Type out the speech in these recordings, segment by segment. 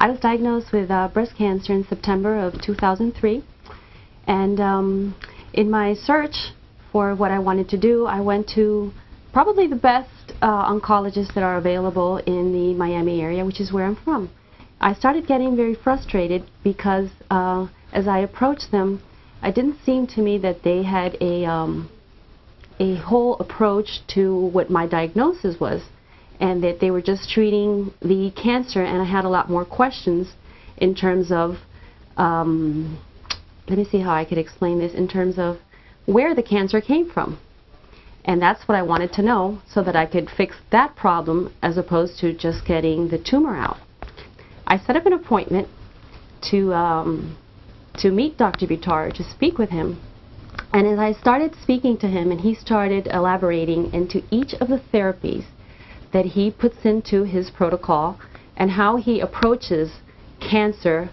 I was diagnosed with breast cancer in September of 2003, and in my search for what I wanted to do, I went to probably the best oncologists that are available in the Miami area, which is where I'm from. I started getting very frustrated because as I approached them, it didn't seem to me that they had a whole approach to what my diagnosis was, and that they were just treating the cancer, and I had a lot more questions in terms of, let me see how I could explain this, in terms of where the cancer came from. And that's what I wanted to know so that I could fix that problem as opposed to just getting the tumor out. I set up an appointment to meet Dr. Buttar, to speak with him. And as I started speaking to him and he started elaborating into each of the therapies that he puts into his protocol and how he approaches cancer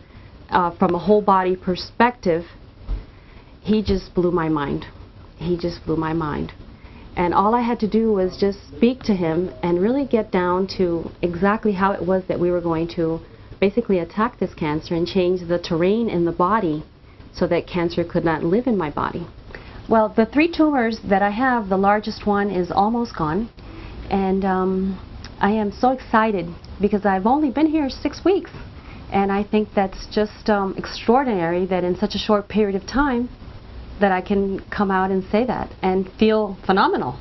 from a whole body perspective, he just blew my mind. He just blew my mind. And all I had to do was just speak to him and really get down to exactly how it was that we were going to basically attack this cancer and change the terrain in the body so that cancer could not live in my body. Well, the 3 tumors that I have, the largest one is almost gone. And I am so excited because I've only been here 6 weeks. And I think that's just extraordinary that in such a short period of time that I can come out and say that and feel phenomenal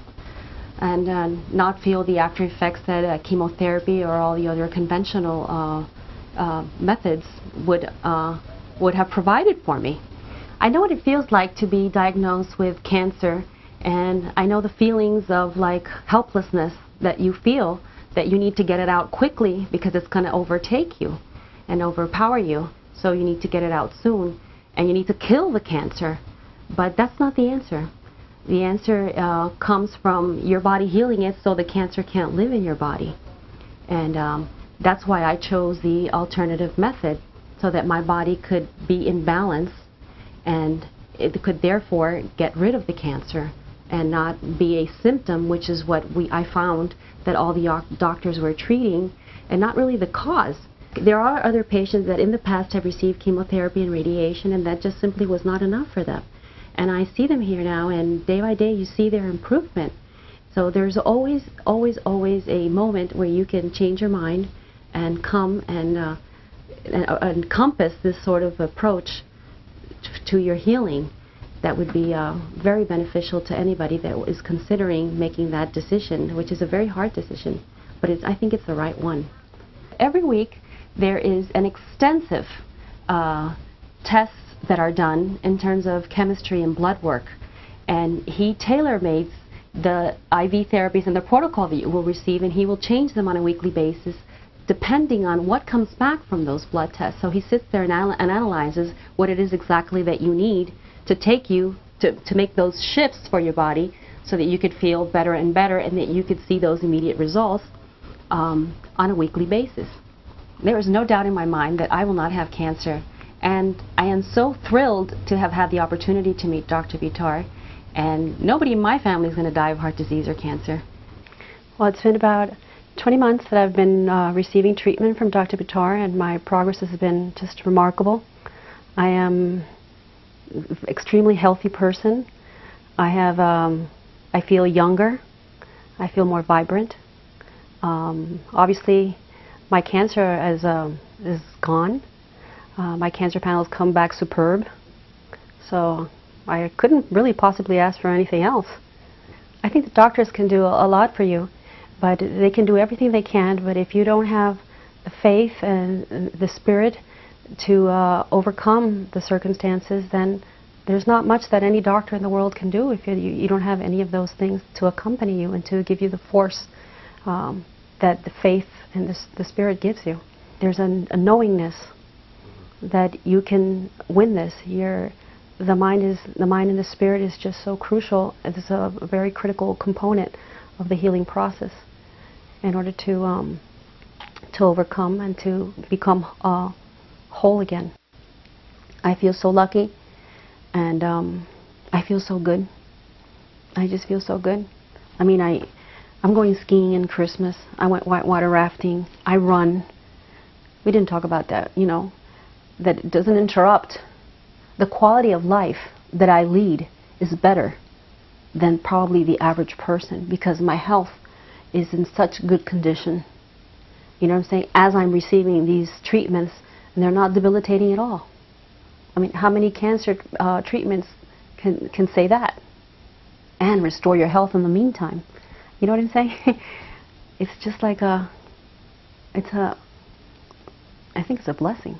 and not feel the after effects that chemotherapy or all the other conventional methods would have provided for me. I know what it feels like to be diagnosed with cancer, and I know the feelings of like helplessness that you feel, that you need to get it out quickly because it's going to overtake you and overpower you, so you need to get it out soon and you need to kill the cancer. But that's not the answer. The answer comes from your body healing it so the cancer can't live in your body. And that's why I chose the alternative method, so that my body could be in balance and it could therefore get rid of the cancer and not be a symptom, which is what I found that all the doctors were treating, and not really the cause. There are other patients that in the past have received chemotherapy and radiation, and that just simply was not enough for them. And I see them here now, and day by day you see their improvement. So there's always, always, always a moment where you can change your mind and come and encompass this sort of approach to your healing. That would be very beneficial to anybody that is considering making that decision, which is a very hard decision, but I think it's the right one. Every week there is an extensive tests that are done in terms of chemistry and blood work, and he tailor-mades the IV therapies and the protocol that you will receive, and he will change them on a weekly basis depending on what comes back from those blood tests. So he sits there and analyzes what it is exactly that you need to take you to make those shifts for your body so that you could feel better and better and that you could see those immediate results on a weekly basis. There is no doubt in my mind that I will not have cancer. And I am so thrilled to have had the opportunity to meet Dr. Buttar, and nobody in my family is going to die of heart disease or cancer. Well, it's been about 20 months that I've been receiving treatment from Dr. Buttar, and my progress has been just remarkable. I am an extremely healthy person. I feel younger. I feel more vibrant. Obviously, my cancer is gone. My cancer panels come back superb, so I couldn't really possibly ask for anything else. I think the doctors can do a lot for you, but they can do everything they can, but if you don't have the faith and the spirit to overcome the circumstances, then there's not much that any doctor in the world can do if you don't have any of those things to accompany you and to give you the force that the faith and the spirit gives you. There's a knowingness that you can win this. The mind and the spirit is just so crucial. It's a very critical component of the healing process in order to overcome and to become whole again. I feel so lucky, and I feel so good. I just feel so good. I mean, I'm going skiing in Christmas. I went whitewater rafting. I run. We didn't talk about that, you know, that it doesn't interrupt. The quality of life that I lead is better than probably the average person because my health is in such good condition. You know what I'm saying? As I'm receiving these treatments, and they're not debilitating at all. I mean, how many cancer treatments can say that? And restore your health in the meantime. You know what I'm saying? It's just like I think it's a blessing.